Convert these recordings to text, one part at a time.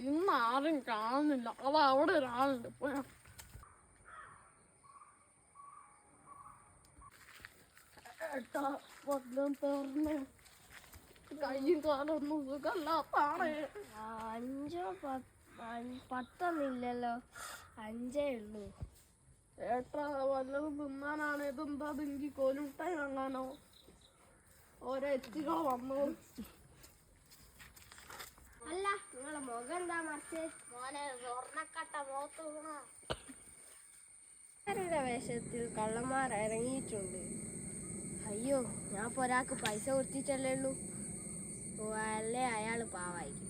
ഇന്ന് ആരും കാണുന്നില്ല. അത് അവിടെ ഒരാളുണ്ട്. ഏട്ടാ വല്ലതും തീർന്ന് കയ്യും കാലൊന്നും സുഖമല്ലാത്താണ്. 5-10 5 ഉള്ളൂ. ഏട്ടാ വല്ലതും തിന്നാനാണ്. ഇതെന്താ എനിക്ക് കോലുമിട്ടായി വാങ്ങാനോ? ഓരോ എത്തികൾ വന്നു. അല്ല നിങ്ങളെ മുഖം എന്താ മറിച്ച്? മോനെ സ്വർണ്ണക്കട്ട മോത്തുടെ വേഷത്തിൽ കള്ളന്മാർ ഇറങ്ങിയിട്ടുണ്ട്. അയ്യോ, ഞാൻ ഇപ്പോൾ ഒരാൾക്ക് പൈസ കൊടുത്തിട്ടല്ലേ ഉള്ളൂ. അല്ലേ അയാൾ പാവായിരിക്കും.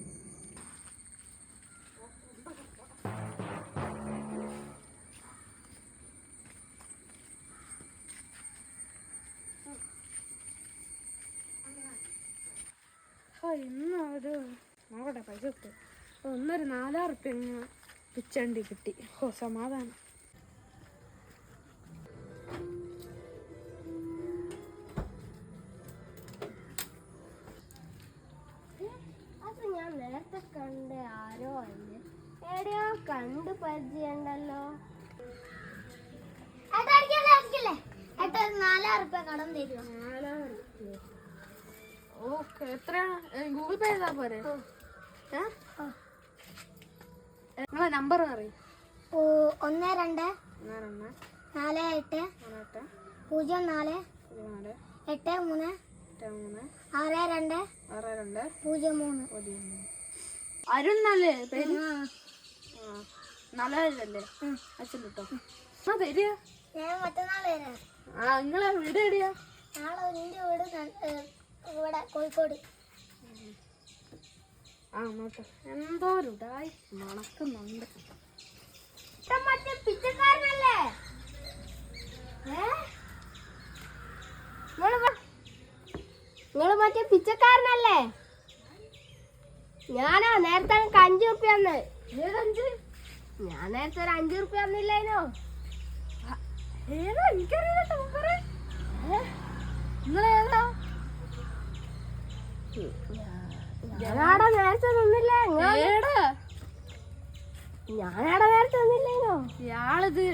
ഇന്ന് ഒരു നോക്കട്ടെ പൈസ കിട്ടും. 4,000 റുപ്യ പിച്ചണ്ടി കിട്ടി. സമാധാനം. അത് ഞാൻ നേരത്തെ കണ്ട ആരോ അല്ലേ, എവിടെയോ കണ്ട് പരിചയമുണ്ടല്ലോ. 4,000 റുപ്യ കടം തരുമോ? 4,000 റുപ്യ. ഓക്കെ, എത്രയാണ്? ഗൂഗിൾ പേ ചെയ്താൽ പോരെ? നിങ്ങളെ നമ്പർ പറയും. 12 48 04 83 62 03. അരുൺ നല്ലേ പേര്? നല്ലതല്ലേ? അച്ഛൻ കിട്ടോ? തരിക. ഞാൻ മറ്റന്നാൾ വരാം. നിങ്ങളെ വീട് എവിടെയാ? നാളെ എൻ്റെ വീട് ഇവിടെ കോഴിക്കോട്. നോട്ടെ, എന്തോ ഒരു ഇതായി മണക്കുന്നുണ്ട്. മറ്റേ പിച്ചക്കാരനല്ലേ? നിങ്ങള് മറ്റേ പിച്ചക്കാരനല്ലേ? ഞാനാ നേരത്തെ 5 റുപ്യ തന്ന്. ഞാൻ നേരത്തെ ഒരു 5 റുപ്യ തന്നില്ലേനോ? ഏതാ? എനിക്കറിയില്ല. നിങ്ങളേതാ? ഞാനാടെ നേരത്തെ തന്നില്ലേ? ഞാനാടെ നേരത്തെ തന്നില്ലേനോ? ഇയാളിത്